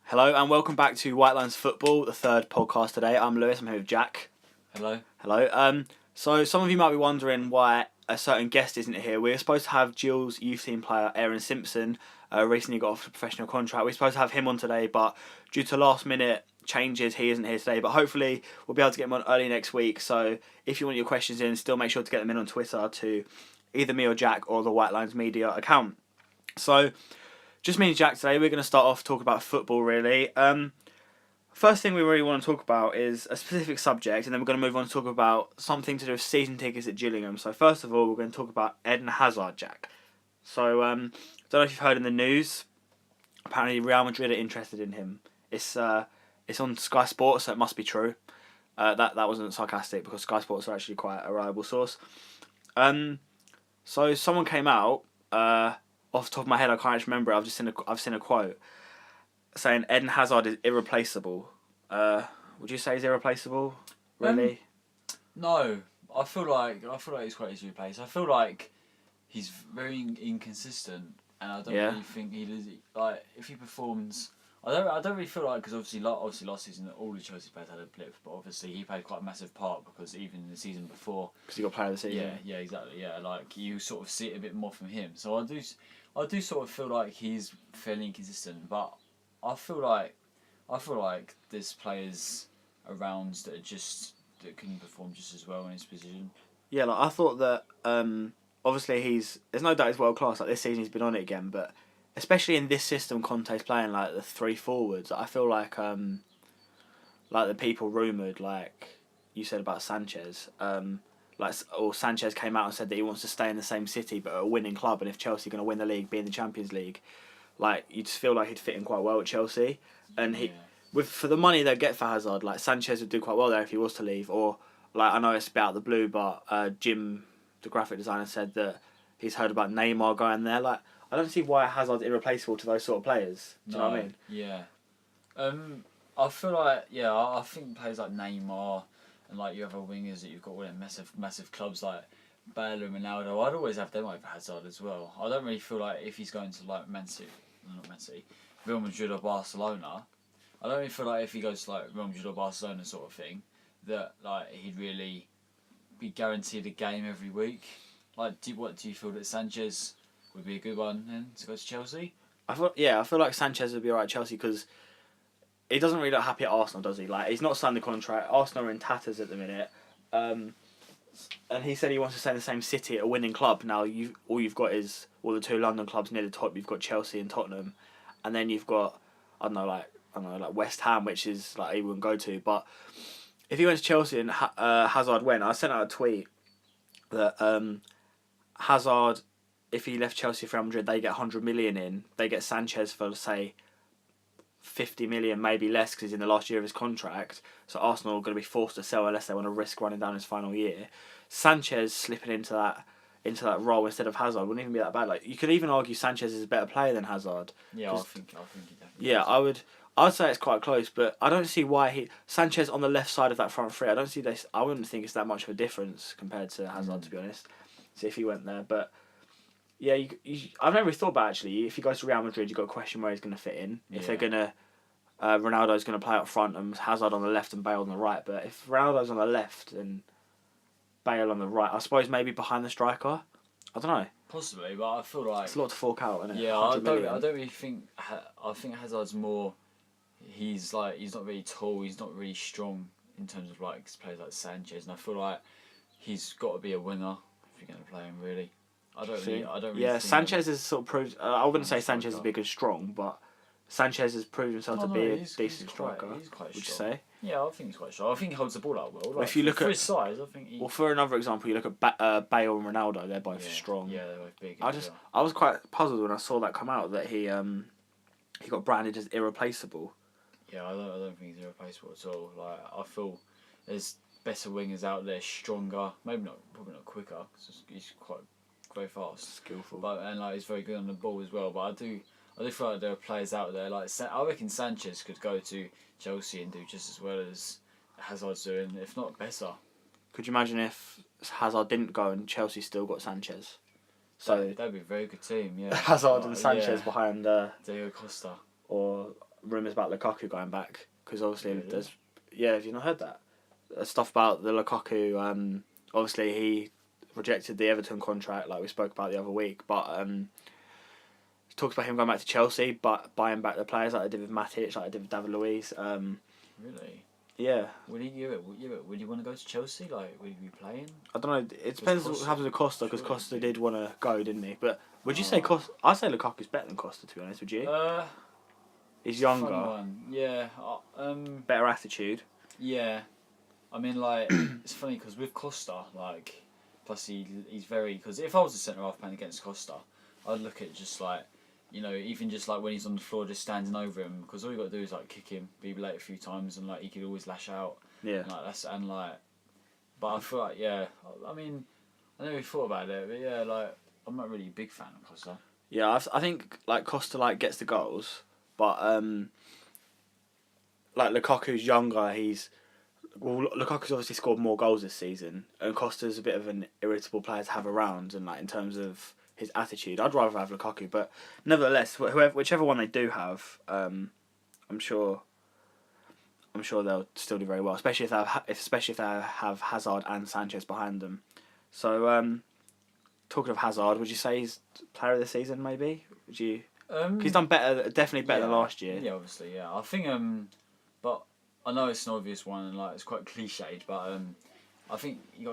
Hello and welcome back to White Lines Football, the third podcast today. I'm Lewis, I'm here with Jack. Hello. Hello. So some of you might be wondering why a certain guest isn't here. We're supposed to have Gill's youth team player Aaron Simpson, recently got off a professional contract. We're supposed to have him on today, but due to last minute changes, he isn't here today. But hopefully we'll be able to get him on early next week. So if you want your questions in, still make sure to get them in on Twitter to either me or Jack or the White Lines Media account. So just me and Jack today, we're going to start off talking about football really. First thing we really want to talk about is a specific subject, and then we're going to move on to talk about something to do with season tickets at Gillingham. So first of all, we're going to talk about Eden Hazard, Jack. So I don't know if you've heard in the news, apparently Real Madrid are interested in him. It's on Sky Sports, so it must be true. That wasn't sarcastic because Sky Sports are actually quite a reliable source. So someone came out, off the top of my head I can't actually remember it, I've seen a quote saying Eden Hazard is irreplaceable. Would you say he's irreplaceable? Really? No, I feel like he's quite easy to replace. I feel like he's very inconsistent, and I don't really think he does. Like if he performs, I don't really feel like, because obviously last season all the Chelsea players had a blip, but obviously he played quite a massive part because even in the season before, Because he got player of the season. Yeah, exactly. Yeah, like you sort of see it a bit more from him. So I do sort of feel like he's fairly inconsistent, but I feel like there's players around that can perform just as well in his position. Yeah, like I thought that obviously there's no doubt he's world class. Like this season he's been on it again, but especially in this system Conte's playing, like the three forwards, I feel like the people rumoured, like you said about Sanchez, or Sanchez came out and said that he wants to stay in the same city but at a winning club, and if Chelsea are going to win the league, be in the Champions League, like you just feel like he'd fit in quite well at Chelsea, and for the money they get for Hazard, like Sanchez would do quite well there if he was to leave. Or like I know it's a bit out of the blue, but Jim, the graphic designer, said that he's heard about Neymar going there. Like I don't see why Hazard's irreplaceable to those sort of players. Do you know what I mean? Yeah. I feel like I think players like Neymar and like you other wingers that you've got with massive clubs like Bale and Ronaldo, I'd always have them over Hazard as well. I don't really feel like if he's going to like Real Madrid or Barcelona, I don't really feel like if he goes to like Real Madrid or Barcelona sort of thing, that like he'd really be guaranteed a game every week. Like, do you feel that Sanchez would be a good one then to go to Chelsea? I feel like Sanchez would be alright at Chelsea because he doesn't really look happy at Arsenal, does he? Like he's not signed the contract. Arsenal are in tatters at the minute. And he said he wants to stay in the same city at a winning club. Now all you've got is the two London clubs near the top. You've got Chelsea and Tottenham, and then you've got like West Ham, which is like he wouldn't go to. But if he went to Chelsea and Hazard went, I sent out a tweet that Hazard, if he left Chelsea for Real Madrid, they get 100 million in. They get Sanchez for say 50 million, maybe less, because he's in the last year of his contract. So Arsenal are going to be forced to sell unless they want to risk running down his final year. Sanchez slipping into that role instead of Hazard wouldn't even be that bad. Like you could even argue Sanchez is a better player than Hazard. Yeah, I think he definitely. Yeah, I would say it's quite close, but I don't see why Sanchez on the left side of that front three. I don't see this. I wouldn't think it's that much of a difference compared to Hazard, to be honest. See if he went there, but yeah, I've never really thought about actually. If he goes to Real Madrid, you've got a question where he's going to fit in. If they're gonna Ronaldo's going to play up front and Hazard on the left and Bale on the right. But if Ronaldo's on the left and Bale on the right, I suppose maybe behind the striker. I don't know. Possibly, but I feel like it's a lot to fork out, isn't it? Yeah, I don't really think. I think Hazard's more. He's not really tall. He's not really strong in terms of like players like Sanchez, and I feel like he's got to be a winger if you're going to play him. Really, I don't really. Yeah, Sanchez has sort of proved. I wouldn't say Sanchez is big and strong, but Sanchez has proved himself to be a decent striker. He's quite would strong. you say? Yeah, I think he's quite strong. I think he holds the ball out well. Like, if you look for his size, I think. Well, for another example, you look at Bale and Ronaldo. They're both strong. Yeah, they're both big. I was quite puzzled when I saw that come out that he got branded as irreplaceable. Yeah, I don't think he's irreplaceable at all. Like I feel there's better wingers out there, stronger. Probably not quicker. Cause he's quite very fast, skillful. And like he's very good on the ball as well. But I do feel like there are players out there like I reckon Sanchez could go to Chelsea and do just as well as Hazard's doing, if not better. Could you imagine if Hazard didn't go and Chelsea still got Sanchez? So that'd be a very good team. Yeah, Hazard and Sanchez behind Diego Costa. Or rumours about Lukaku going back because obviously Really? there's have you not heard that? Stuff about the Lukaku. Obviously he rejected the Everton contract like we spoke about the other week, but talks about him going back to Chelsea, but buying back the players like they did with Matic, like they did with David Luiz. Really? Yeah. Would he want to go to Chelsea? Like, would he be playing? I don't know. It depends what Costa- happens with Costa because surely Costa he'd be- did want to go, didn't he? But would you say Costa? I'd say Lukaku's better than Costa, to be honest. Would you? He's Funny younger, one. Yeah. better attitude. Yeah. I mean, like, it's funny because with Costa, like, plus he's very because if I was a centre half playing against Costa, I'd look at just like. Even just like when he's on the floor, just standing over him, because all you got to do is like kick him, be late a few times, and like he could always lash out. Yeah. But I feel like I mean, I never really thought about it, but yeah, like I'm not really a big fan of Costa. Yeah, I think like Costa like gets the goals, but like Lukaku's younger. Lukaku's obviously scored more goals this season, and Costa's a bit of an irritable player to have around, and like in terms of his attitude, I'd rather have Lukaku, but nevertheless, whichever one they do have, I'm sure they'll still do very well, especially if they have Hazard and Sanchez behind them. So, talking of Hazard, would you say he's player of the season? Maybe would you? He's done better, definitely better than last year. Yeah, obviously, yeah. I think but I know it's an obvious one and like it's quite cliched, but I think you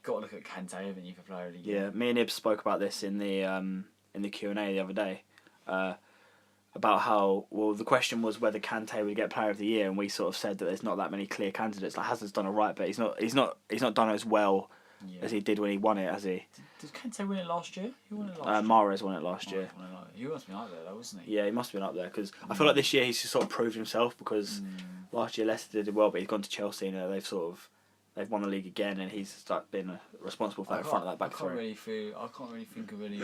got to look at Kante, haven't you, for player of the year? Yeah, me and Ibs spoke about this in the Q&A the other day, about how the question was whether Kante would get player of the year, and we sort of said that there's not that many clear candidates. Like Hazard's done alright, but he's not done as well as he did when he won it, has he? Did Kante win it last year? He won it last year. Mahrez won it last year. He must have been up there though, wasn't he? Yeah, he must have been up there because I feel like this year he's just sort of proved himself because last year Leicester did well, but he's gone to Chelsea and they've won the league again, and he's been responsible for that front of that back three. I can't really think of any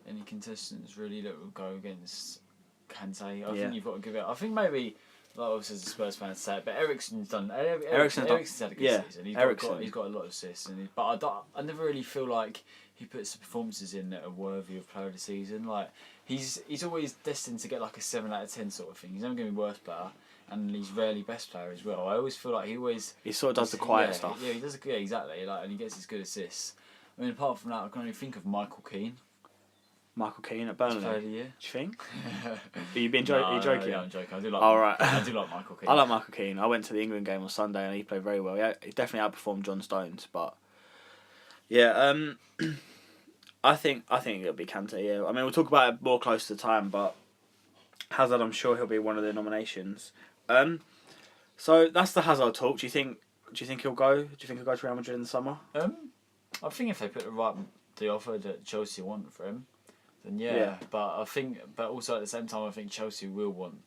any contestants really that would go against Kante. I think you've got to give it. I think maybe. Like obviously as a Spurs fan to say it, but Eriksen's done. Eriksen's had a good season. He's got a lot of assists, but I never really feel like he puts the performances in that are worthy of player of the season. Like he's always destined to get like a 7 out of 10 sort of thing. He's never going to be worst player, and he's rarely best player as well. I always feel like he sort of does the quiet stuff. Yeah, he does. Yeah, exactly. Like and he gets his good assists. I mean, apart from that, I can only think of Michael Keane. Michael Keane at Burnley. Player of the year. Do you think? Are you being joking? No, yeah, I'm joking. I do like. Right. I do like Michael Keane. I like Michael Keane. I went to the England game on Sunday and he played very well. Yeah, he definitely outperformed John Stones, but yeah, I think it'll be Kante. Yeah, I mean we'll talk about it more close to the time, but Hazard, I'm sure he'll be one of the nominations. So that's the Hazard talk. Do you think he'll go? Do you think he'll go to Real Madrid in the summer? I think if they put the offer that Chelsea want for him, then yeah. But also at the same time, I think Chelsea will want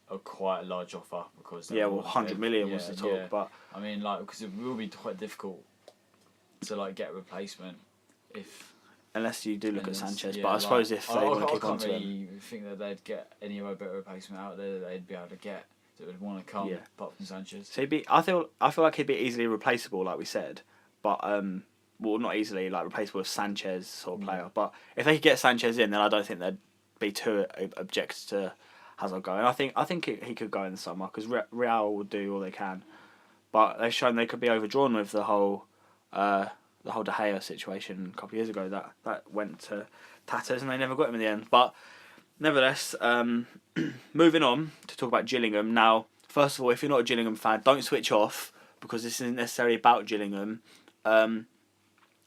a quite large offer because 100 million was the talk. Yeah. But I mean, like because it will be quite difficult to like get a replacement unless you do look at Sanchez. But I suppose if they want to keep on to him, I can't really think that they'd get any other better replacement out there that they'd be able to get that would want to come apart from Sanchez. So I feel like he'd be easily replaceable, like we said, but not easily like replaceable with Sanchez sort of player. But if they could get Sanchez in, then I don't think they'd be too object to Hazard going. I think he could go in the summer because Real will do all they can, but they've shown they could be overdrawn with the whole De Gea situation a couple of years ago. That went to tatters and they never got him in the end. But nevertheless, moving on to talk about Gillingham now. First of all, if you're not a Gillingham fan, don't switch off because this isn't necessarily about Gillingham.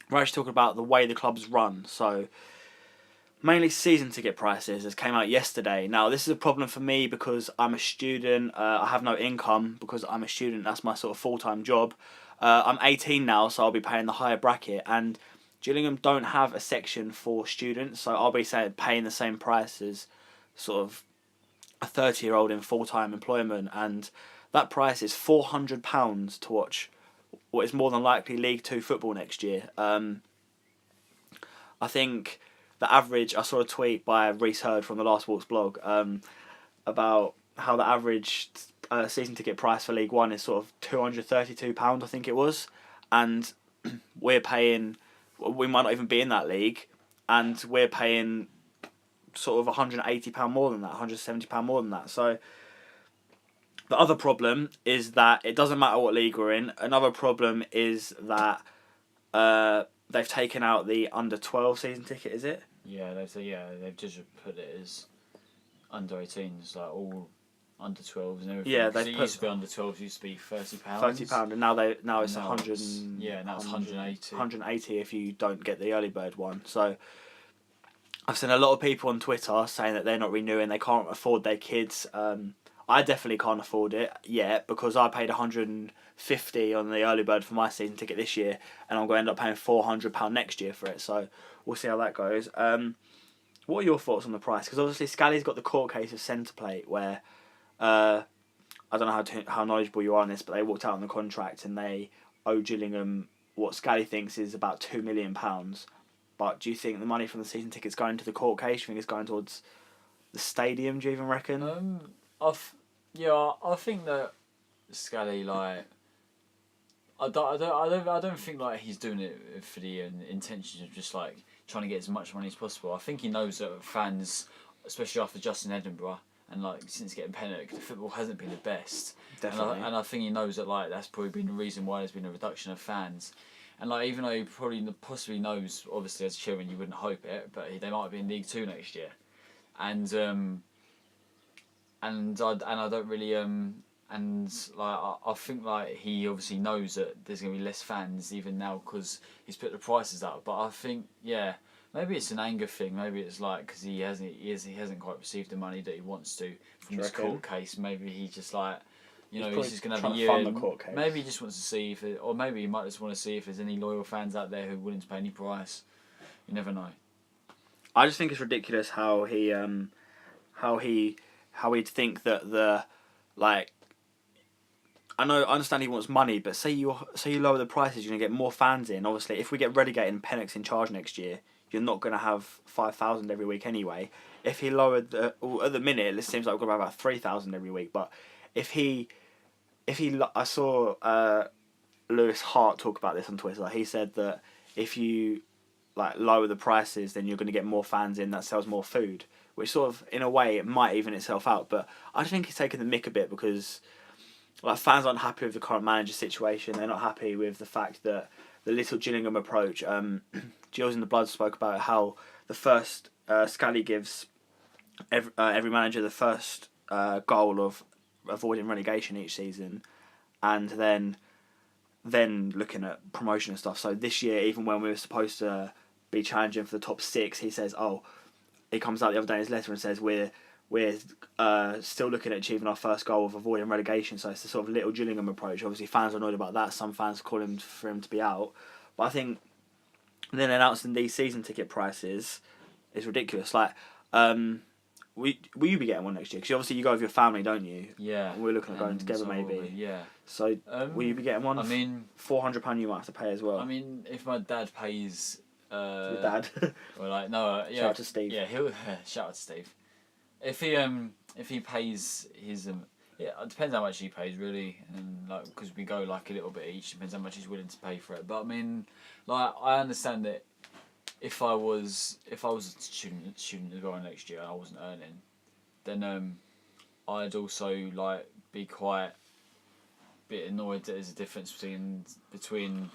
We're actually talking about the way the club's run. So, mainly season ticket prices, as came out yesterday. Now, this is a problem for me because I'm a student. I have no income because I'm a student. That's my sort of full-time job. I'm 18 now, so I'll be paying the higher bracket. And Gillingham don't have a section for students, so I'll be paying the same price as sort of a 30-year-old in full-time employment. And that price is £400 to watch what is more than likely League 2 football next year. I think the average, I saw a tweet by Reese Hurd from the Last Walks blog about how the average season ticket price for League 1 is sort of £232, I think it was, and we might not even be in that league, and we're paying sort of £180 more than that, £170 more than that. So The other problem is that it doesn't matter what league we're in. Another problem is that they've taken out the under 12 season ticket. Is it? Yeah, they've just put it as under 18s, like all under 12s and everything. Yeah, it used to be under 12s. Used to be £30. £30, and now it's now 100. Now it's 180. 180 if you don't get the early bird one. So I've seen a lot of people on Twitter saying that they're not renewing. They can't afford their kids. I definitely can't afford it yet because I paid 150 on the early bird for my season ticket this year, and I'm going to end up paying £400 next year for it. So we'll see how that goes. What are your thoughts on the price? Because obviously Scally's got the court case of centre plate where I don't know how knowledgeable you are on this, but they walked out on the contract and they owe Gillingham what Scally thinks is about £2 million. But do you think the money from the season ticket's going to the court case? Do you think it's going towards the stadium? Do you even reckon? I think that Scally, like, I don't think like he's doing it for the intention of just like trying to get as much money as possible. I think he knows that fans, especially after Justin Edinburgh and like since getting Pennock, the football hasn't been the best. Definitely. And I think he knows that like that's probably been the reason why there's been a reduction of fans. And like even though he probably possibly knows, obviously as chairman you wouldn't hope it, but they might be in League Two next year, and I don't really and like I think like he obviously knows that there's gonna be less fans even now because he's put the prices up. But I think maybe it's an anger thing. Maybe it's like because he hasn't quite received the money that he wants to from this court case. Maybe he just like. He's just gonna have a year. Maybe he just wants to see if, or maybe he might just want to see if there's any loyal fans out there who are willing to pay any price. You never know. I just think it's ridiculous how he'd think that the like. I understand he wants money, but say you lower the prices, you're gonna get more fans in. Obviously, if we get relegated and Pennock's in charge next year, you're not gonna have 5,000 every week anyway. If he lowered at the minute, it seems like we're gonna have about 3,000 every week, but. I saw Lewis Hart talk about this on Twitter. He said that if you like lower the prices, then you're going to get more fans in that sells more food, which sort of in a way it might even itself out. But I think he's taking the mick a bit because like fans aren't happy with the current manager situation. They're not happy with the fact that the little Gillingham approach. Gills in the Blood spoke about how the first Scally gives every manager the first goal of avoiding relegation each season, and then looking at promotion and stuff. So this year, even when we were supposed to be challenging for the top 6, he says, he comes out the other day in his letter and says we're still looking at achieving our first goal of avoiding relegation. So it's the sort of little Gillingham approach. Obviously, fans are annoyed about that. Some fans call for him to be out, but I think then announcing these season ticket prices is ridiculous. Like. Will you be getting one next year? Because obviously you go with your family, don't you? Yeah. And we're looking at going together, maybe. Yeah. So will you be getting one? I mean, £400 you might have to pay as well. I mean, if my dad pays. Your dad. Well, like no. Yeah. Shout out to Steve. Yeah, he'll shout out to Steve. If he pays his it depends how much he pays really, and like because we go like a little bit each, depends how much he's willing to pay for it. But I mean, like I understand that. If I was a student as well next year and I wasn't earning, then I'd also like be quite a bit annoyed that there's a difference between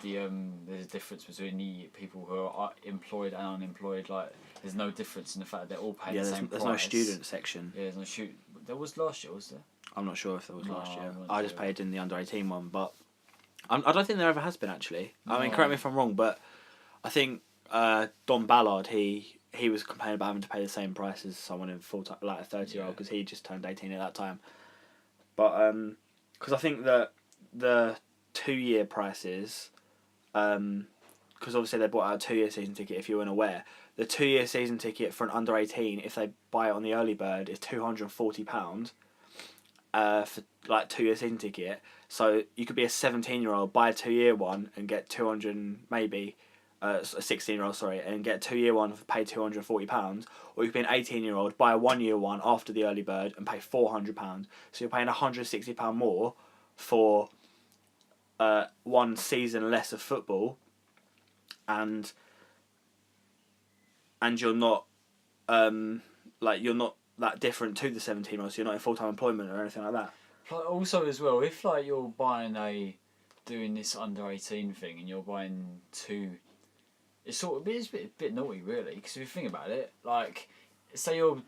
the people who are employed and unemployed. Like there's no difference in the fact they're all paying the same price. There's no student section. Yeah, there's no student. There was last year, was there? I'm not sure if there was last year. I just paid in the under 18 one, but I don't think there ever has been actually. No. I mean, correct me if I'm wrong, but I think. Don Ballard, he was complaining about having to pay the same price as someone in full time, like a 30-year-old, because he just turned 18 at that time. But because I think that the 2-year prices, because obviously they bought out a 2-year season ticket. If you weren't aware, the 2-year season ticket for an under 18, if they buy it on the early bird, is £240. For like 2-year season ticket. So you could be a 17-year-old, buy a 2-year one and get 200 maybe. A 16-year-old, and get a 2-year one for pay £240, or you can be an 18-year-old, buy a 1-year one after the early bird and pay £400. So you're paying £160 more for one season less of football, and you're not you're not that different to the 17-year-olds. So you're not in full-time employment or anything like that. Also, as well, if like you're doing this under 18 thing and you're buying two, it's a bit naughty really. Because if you think about it, like, say you're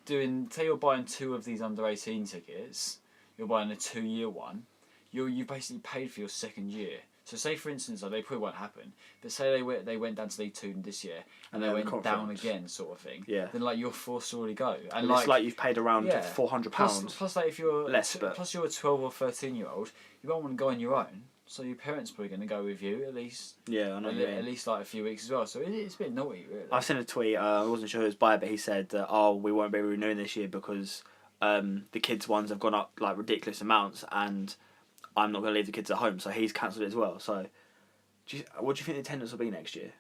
buying two of these under 18 tickets, you're buying a 2-year one, you basically paid for your second year. So say for instance, like, they probably won't happen, but say they went down to League Two this year and they went down again, sort of thing. Yeah. Then like you're forced to already go, and It's like you've paid around £400. Plus, like if you're less, plus you're a 12 or 13-year-old, you won't want to go on your own. So your parents probably going to go with you at least. Yeah, I know. At least like a few weeks as well. So it's a bit naughty, really. I sent a tweet. I wasn't sure who it was by, but he said that we won't be renewing this year because the kids' ones have gone up like ridiculous amounts, and I'm not going to leave the kids at home, so he's cancelled it as well. So, what do you think the attendance will be next year?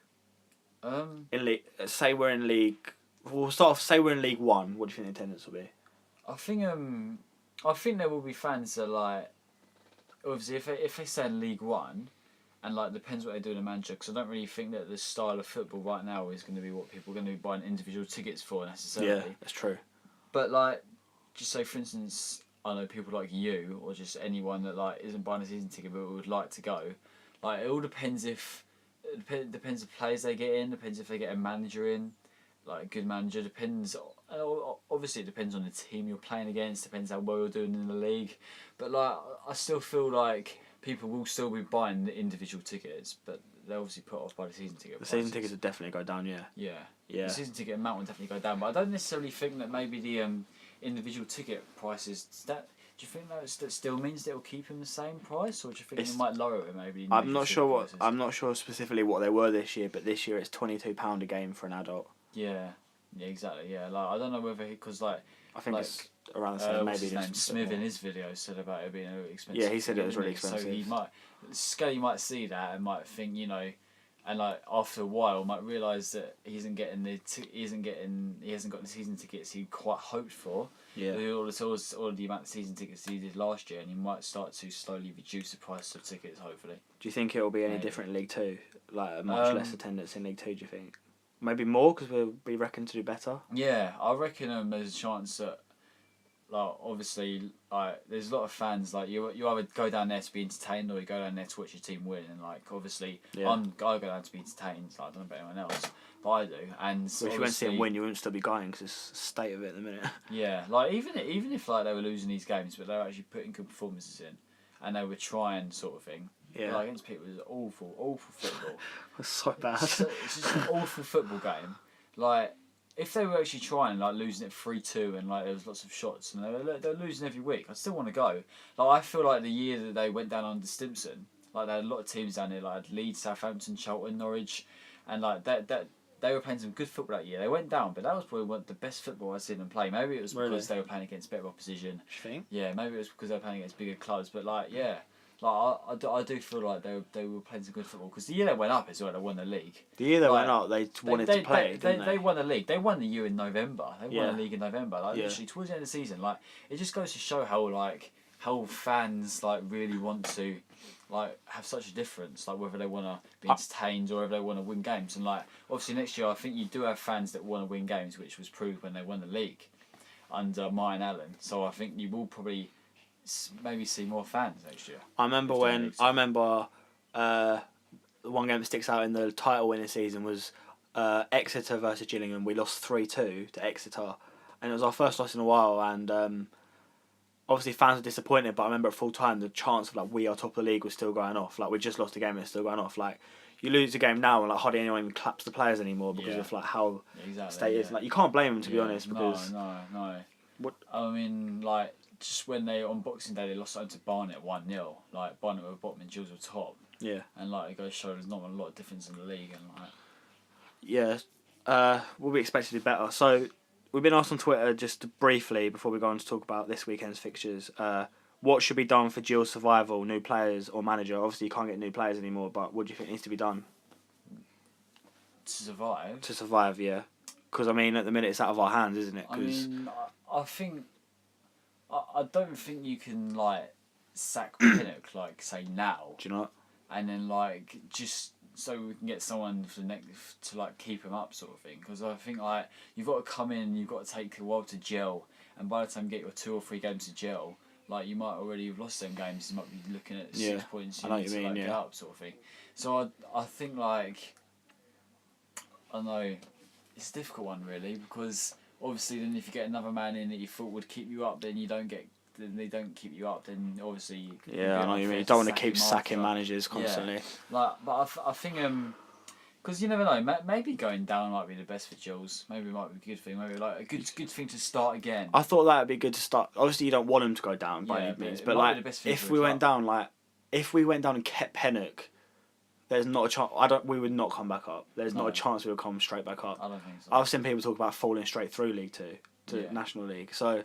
In league, say we're in league. We'll start off. Say we're in League One. What do you think the attendance will be? I think there will be fans that like. Obviously, if they stay in League One, and like depends what they do in the manager, because I don't really think that the style of football right now is going to be what people are going to be buying individual tickets for necessarily. Yeah, that's true. But like, just say for instance, I know people like you or just anyone that like isn't buying a season ticket but would like to go. Like it all depends depends the players they get in, depends if they get a manager in, like a good manager. Depends. Obviously, it depends on the team you're playing against. Depends how well you're doing in the league. But like, I still feel like people will still be buying the individual tickets, but they're obviously put off by the season ticket prices. The season tickets will definitely go down. Yeah. Yeah. Yeah. The season ticket amount will definitely go down, but I don't necessarily think that maybe the individual ticket prices. Do you think that still means that it'll keep them the same price, or do you think it might lower it maybe? I'm not sure I'm not sure specifically what they were this year, but this year it's £22 a game for an adult. Yeah. Yeah, exactly. Yeah, like I don't know whether because like I think it's around the same. Maybe his name Smith in his video said about it being expensive. Yeah, he said it was really expensive. So Scully might see that and might think, you know, and like after a while might realise that he hasn't got the season tickets he quite hoped for. Yeah. All the amount of season tickets he did last year, and he might start to slowly reduce the price of tickets. Hopefully. Do you think it will be any different in League Two? Like a much less attendance in League Two? Do you think? Maybe more because we'll be reckoned to do better. Yeah, I reckon there's a chance that, like, obviously, like, there's a lot of fans. Like, you either go down there to be entertained or you go down there to watch your team win. And like, obviously, I go down to be entertained. Like, I don't know about anyone else, but I do. And if you went to see them win, you wouldn't still be going because it's the state of it at the minute. Yeah, like even if like they were losing these games, but they were actually putting good performances in, and they were trying sort of thing. Yeah. Like against people, it was awful football. It's so bad. It's just an awful football game. Like, if they were actually trying, like losing it 3-2, and like there was lots of shots, and they were losing every week, I'd still want to go. Like I feel like the year that they went down under Stimpson, like they had a lot of teams down there, like Leeds, Southampton, Charlton, Norwich, and like that they were playing some good football that year. They went down, but that was probably one of the best football I've seen them play. Maybe it was because they were playing against better opposition. You think? Yeah, maybe it was because they were playing against bigger clubs, but like yeah. Like I do feel like they were playing some good football because the year they went up as well, they won the league. The year they went up, they wanted to play. They won the league. They won the year in November. They won the league in November. Like literally towards the end of the season. Like it just goes to show how fans like really want to like have such a difference. Like whether they want to be entertained or whether they want to win games. And like obviously next year, I think you do have fans that want to win games, which was proved when they won the league under Martin Allen. So I think you will probably maybe see more fans next year. I remember the one game that sticks out in the title winning season was Exeter versus Gillingham. We lost 3-2 to Exeter, and it was our first loss in a while. And obviously fans were disappointed, but I remember at full time the chance of like we are top of the league was still going off. Like we just lost a game and it's still going off. Like you lose a game now and like hardly anyone even claps the players anymore because of like how state is. Like you can't blame them to be honest because no. What I mean like. Just when on Boxing Day they lost to Barnet 1-0, like Barnet were bottom and Gills were top. Yeah. And like it goes to show there's not a lot of difference in the league and like. Yeah, we'll be expected to do better. So we've been asked on Twitter just briefly before we go on to talk about this weekend's fixtures. What should be done for Gills' survival? New players or manager? Obviously you can't get new players anymore, but what do you think needs to be done to survive? To survive, yeah. Because I mean, at the minute it's out of our hands, isn't it? I mean, I think. I don't think you can like sack Pinnock like say now. Do you not? And then like just so we can get someone for the next to like keep him up sort of thing. Because I think like you've got to come in, you've got to take a while to gel, and by the time you get your 2 or 3 games to gel, like you might already have lost some games. You might be looking at 6 Yeah, points. I You know need what to you mean, like, yeah. get up, sort of thing. So I think like I don't know, it's a difficult one really because obviously then if you get another man in that you thought would keep you up, then you don't get. Then they don't keep you up. Then obviously Yeah, I know what you mean. You don't want to keep sacking managers constantly. Yeah. Like, but I think because you never know. Maybe going down might be the best for Gills. Maybe it might be a good thing. Maybe like a good thing to start again. I thought that'd be good to start. Obviously, you don't want them to go down by Yeah, any but means, it but might be like the best thing if for we the went club. down, and kept Pennock, there's not a chance. We would not come back up. There's not No. a chance we would come straight back up. I don't think so. I've seen people talk about falling straight through League Two to Yeah. National League. So,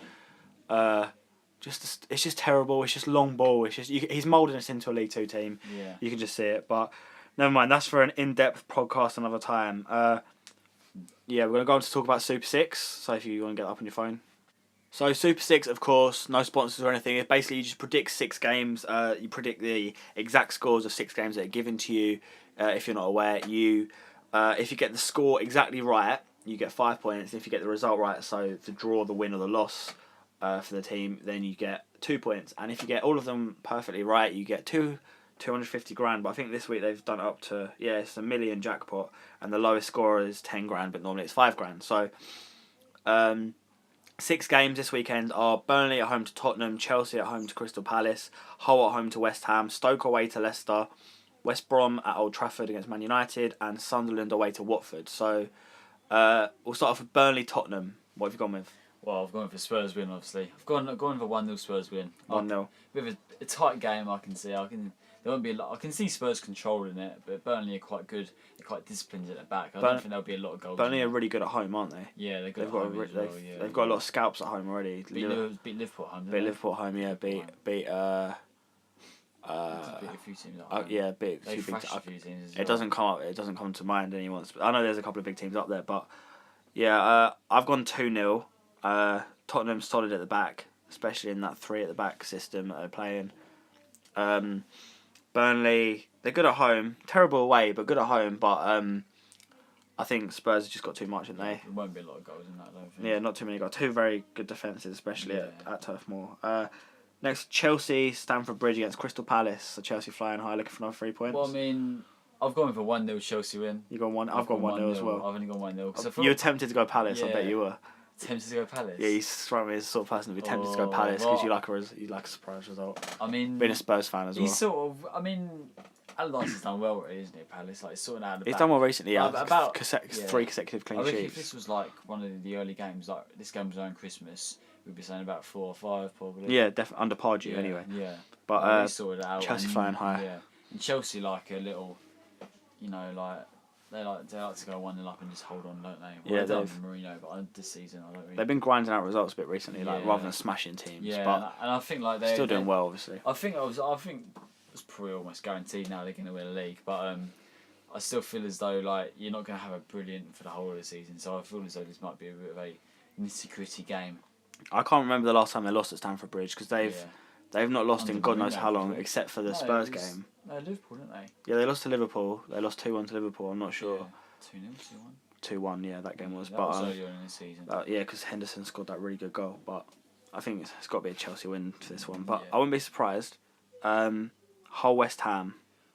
it's just terrible. It's just long ball. It's just he's moulding us into a League Two team. Yeah. You can just see it. But never mind. That's for an in-depth podcast another time. Yeah, we're gonna go on to talk about Super Six. So if you want to get up on your phone. So Super Six, of course, no sponsors or anything. It's basically you just predict 6 games. You predict the exact scores of 6 games that are given to you. If you're not aware, if you get the score exactly right, you get 5 points. If you get the result right, so the draw, the win, or the loss for the team, then you get 2 points. And if you get all of them perfectly right, you get 250 grand. But I think this week they've done it up to it's a million jackpot, and the lowest score is 10 grand, but normally it's 5 grand. So. 6 games this weekend are Burnley at home to Tottenham, Chelsea at home to Crystal Palace, Hull at home to West Ham, Stoke away to Leicester, West Brom at Old Trafford against Man United, and Sunderland away to Watford. So we'll start off with Burnley, Tottenham. What have you gone with? Well, I've gone for Spurs win. Obviously, I've gone for 1-0 Spurs win. 1-0. With a tight game, I can see. There won't be a lot. I can see Spurs controlling it, but Burnley are quite good. They're quite disciplined at the back. I don't think there'll be a lot of goals. They're really good at home, aren't they? Yeah, they've got a lot of scalps at home already. Beat Liverpool at home. Beat Liverpool at home, yeah. Beat a few teams. yeah, big. They big. thrashed a few teams. It doesn't come up. It doesn't come to mind anyone. I know there's a couple of big teams up there, but yeah, I've gone 2-0. Tottenham's solid at the back, especially in that 3 at the back system that they're playing. Burnley, they're good at home. Terrible away, but good at home. But I think Spurs have just got too much, haven't they? There won't be a lot of goals in that, I don't think. Yeah, not too many. Got 2 very good defences, especially at Turf Moor. Next, Chelsea, Stamford Bridge against Crystal Palace. So Chelsea flying high, looking for another 3 points. Well, I mean, I've gone for 1-0 Chelsea win. You got 1. I've got 1-0 as well. I've only gone 1-0. You were tempted to go Palace. I bet you were. Tempted to go Palace. Yeah, you strike me as the sort of person to be tempted to go Palace because you like a surprise result. I mean, being a Spurs fan as well. He's sort of. I mean, Allardyce has done well, isn't he? Palace, like sorting out. He's done well recently. Yeah, about 3 consecutive clean sheets. If this was like one of the early games, like this game was on Christmas, we'd be saying about 4 or 5 probably. Yeah, definitely under Pardew anyway. Yeah, but he sorted it out. Chelsea flying high. Yeah, and Chelsea like a little, like. They like to go 1-0 up and just hold on, don't they? Well, yeah, they've done Marino, but this season I don't really. They've been grinding out results a bit recently, rather than smashing teams. Yeah, but and I think like they're still doing well, obviously. I think it's probably almost guaranteed now they're going to win a league, but I still feel as though like you're not going to have a brilliant for the whole of the season. So I feel as though this might be a bit of a nitty-gritty game. I can't remember the last time they lost at Stamford Bridge because they've not lost in God knows how long, except for the Spurs game. No, Liverpool, didn't they? Yeah, they lost to Liverpool. They lost 2-1 to Liverpool. I'm not sure. Yeah. 2-0, 2-1. 2-1, yeah, that game was. That but was earlier in the season. Yeah, because Henderson scored that really good goal. But I think it's got to be a Chelsea win for this one. But I wouldn't be surprised. Hull West Ham.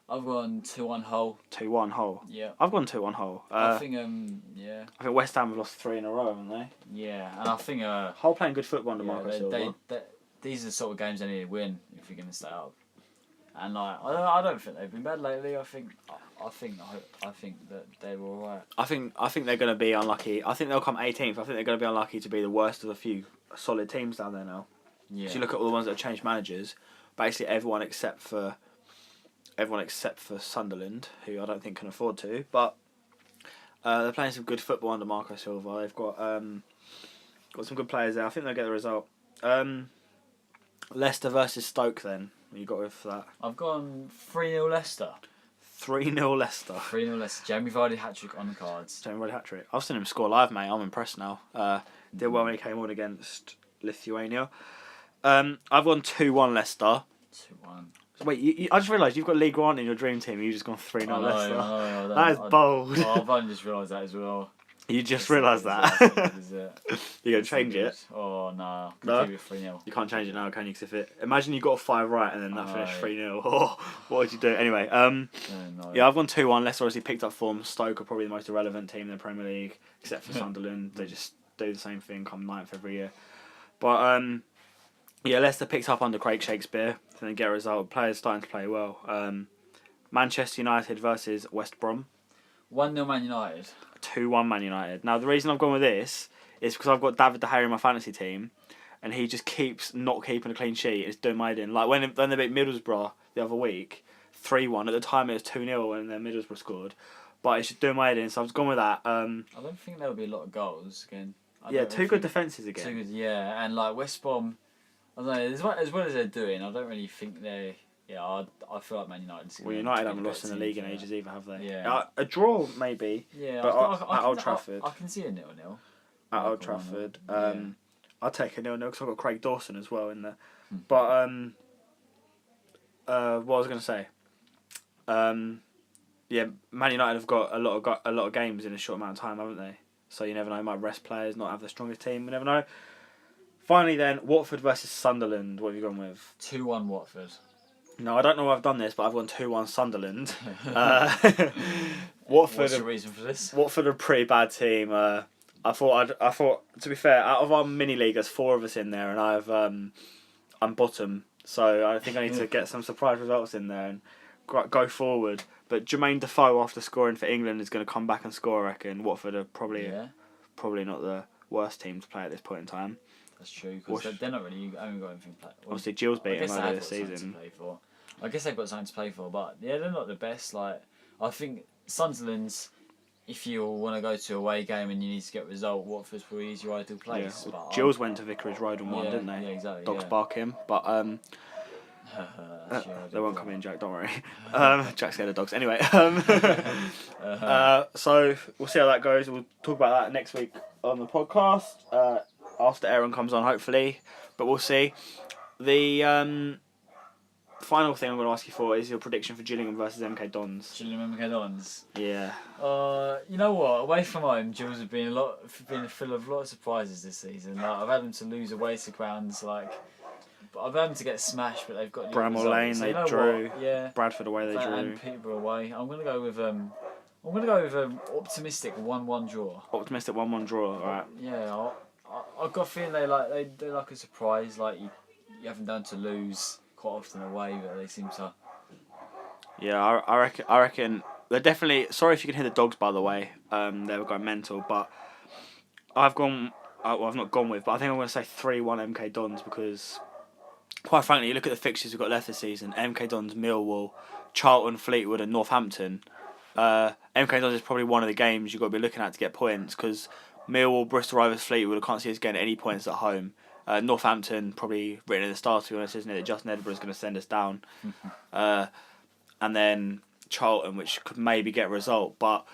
I've gone 2-1 Hull. 2-1 Hull. Yeah. I've gone 2-1 Hull. I think I think West Ham have lost 3 in a row, haven't they? Yeah, and I think Hull playing good football under Marco Silva. These are the sort of games they need to win if you're going to stay up. And like I don't think they've been bad lately. I think that they were alright. I think they're going to be unlucky. I think they'll come 18th. I think they're going to be unlucky to be the worst of a few solid teams down there now. Yeah. If you look at all the ones that have changed managers, basically everyone except for Sunderland, who I don't think can afford to. But they're playing some good football under Marco Silva. They've got some good players there. I think they'll get the result. Leicester versus Stoke then. You got with that? I've gone 3-0 Leicester. 3-0 Leicester. 3-0 Leicester. Jamie Vardy hat-trick on the cards. Jamie Vardy hat-trick. I've seen him score live, mate. I'm impressed now. Did well when he came on against Lithuania. I've gone 2-1 Leicester. 2-1. Wait, I just realised you've got Lee Grant in your dream team. You've just gone 3-0 Leicester. I know, that is bold. I've only just realised that as well. You just It's not realised good, that. It's not good, is it? You're going It's to not change good. it? Oh no, No? keep it 3-0. You can't change it now, can you? 'Cause if it... Imagine you got a 5 right and then that finished Aye. 3-0. Oh, what would you do? Anyway, No. yeah, I've gone 2-1. Leicester obviously picked up form. Stoke are probably the most irrelevant team in the Premier League, except for Sunderland. They just do the same thing, come 9th every year. But, yeah, Leicester picked up under Craig Shakespeare. So they get a result. Players starting to play well. Manchester United versus West Brom. 1-0 Man United. 2-1 Man United. Now, the reason I've gone with this is because I've got David De Gea in my fantasy team, and he just keeps not keeping a clean sheet. It's doing my head in. Like when they beat Middlesbrough the other week, 3-1. At the time, it was 2-0 when Middlesbrough scored. But it's just doing my head in, so I've gone with that. I don't think there'll be a lot of goals again. Yeah, two good defences again. Two good, yeah, and like West Brom, I don't know, as well as they're doing, I don't really think they. Yeah, I feel like Man United's. Well, United haven't lost in the league in ages either, have they? Yeah. A draw maybe. Yeah, but I at Old Trafford. I can see a 0-0. At Old Trafford. I'll take a 0-0 because I've got Craig Dawson as well in there. Hmm. But what I was going to say. Yeah, Man United have got a lot of games in a short amount of time, haven't they? So you never know. Might rest players, not have the strongest team. You never know. Finally, then Watford versus Sunderland. What have you gone with? 2-1 Watford. No, I don't know why I've done this, but I've gone 2-1 Sunderland. Watford. What's the reason for this? Watford are a pretty bad team. I thought to be fair, out of our mini league, there's 4 of us in there, and I'm bottom. So I think I need to get some surprise results in there and go forward. But Jermaine Defoe, after scoring for England, is going to come back and score. I reckon Watford are probably not the worst team to play at this point in time. That's true, because they're not really only got anything to play. Well, obviously, Gilles beat him over this season. I guess they've got something to play for, but yeah, they're not the best. Like I think Sunderland's, if you want to go to a away game and you need to get a result, Watford's probably is your ideal place. Yeah. Well, Gilles went to Vicarage Road and won, didn't they? Yeah, exactly. Dogs bark him, but they won't come in, Jack. Don't worry. Jack's scared of dogs. Anyway, so we'll see how that goes. We'll talk about that next week on the podcast. After Aaron comes on, hopefully, but we'll see. The final thing I'm going to ask you for is your prediction for Gillingham versus MK Dons. Gillingham MK Dons. Yeah. You know what? Away from home, Gilles have been full of a lot of surprises this season. Like, I've had them to lose away to grounds like. I've had them to get smashed, but they've got. Bramall Lane, so they drew. What? Yeah. Bradford away, they drew. And Peterborough away. I'm gonna go with optimistic 1-1 draw. Optimistic 1-1 draw. All right. Yeah. I've got a feeling they like a surprise. Like you haven't done to lose quite often away, but they seem to. Yeah, I reckon they're definitely. Sorry if you can hear the dogs, by the way. They were going mental, but I've gone. Well, I've not gone with, but I think I'm going to say 3-1 MK Dons because, quite frankly, you look at the fixtures we've got left this season: MK Dons, Millwall, Charlton, Fleetwood, and Northampton. MK Dons is probably one of the games you've got to be looking at to get points because Millwall, Bristol Rovers, Fleetwood, I can't see us getting any points at home. Northampton, probably written in the stars, to be honest, isn't it? Justin Edinburgh's going to send us down. And then Charlton, which could maybe get a result. But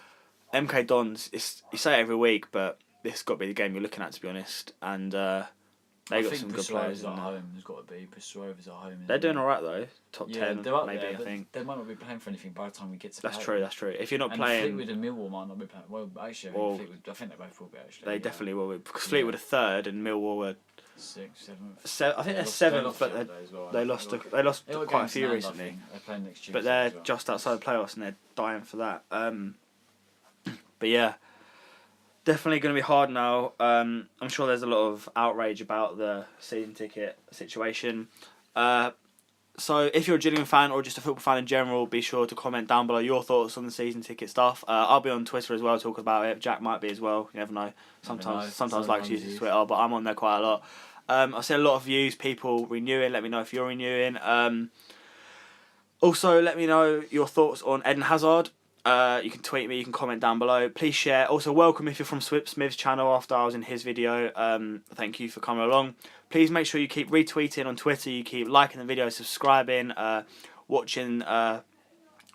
MK Dons, you say it every week, but this has got to be the game you're looking at, to be honest. And they got some good players at home. There's got to be Bristol Rovers at home. They're doing all right though. Top 10, they're up maybe. There, I think they might not be playing for anything by the time we get to. That's true. If you're not playing, Fleetwood and Millwall might not be playing. Well, actually, I think they both will be. Actually, they definitely will be because Fleetwood are 3rd and Millwall were 6th, 7th. I think they're 7th, but they lost quite a few recently. They're playing next Tuesday. But they're just outside the playoffs and they're dying for that. But yeah, definitely going to be hard now. I'm sure there's a lot of outrage about the season ticket situation. So if you're a Gillingham fan or just a football fan in general, be sure to comment down below your thoughts on the season ticket stuff. I'll be on Twitter as well talking about it. Jack might be as well. You never know. Sometimes like to use his Twitter, but I'm on there quite a lot. I see a lot of views, people renewing. Let me know if you're renewing. Also, let me know your thoughts on Eden Hazard. You can tweet me, you can comment down below. Please share. Also, welcome if you're from Swip Smith's channel after I was in his video. Thank you for coming along. Please make sure you keep retweeting on Twitter, you keep liking the video, subscribing, watching.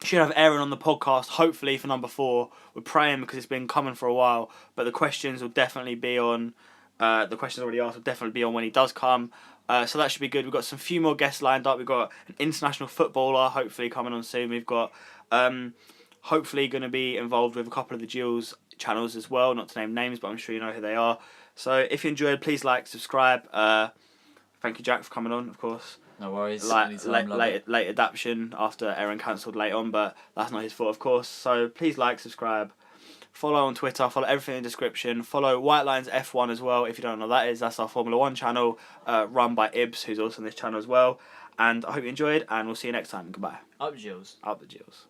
Should have Aaron on the podcast, hopefully for number 4. We're praying because it's been coming for a while, but the questions will definitely be on. The questions already asked will definitely be on when he does come. So that should be good. We've got some few more guests lined up. We've got an international footballer hopefully coming on soon. We've got hopefully going to be involved with a couple of the Gilles channels as well, not to name names, but I'm sure you know who they are. So if you enjoyed, please like, subscribe. Thank you, Jack, for coming on, of course. No worries. Late adaptation after Aaron cancelled late on, but that's not his fault, of course. So please like, subscribe, follow on Twitter, follow everything in the description. Follow White Lines F1 as well, if you don't know what that is. That's our Formula 1 channel, run by Ibs, who's also on this channel as well. And I hope you enjoyed, and we'll see you next time. Goodbye. Up, Gilles. Up the Gilles.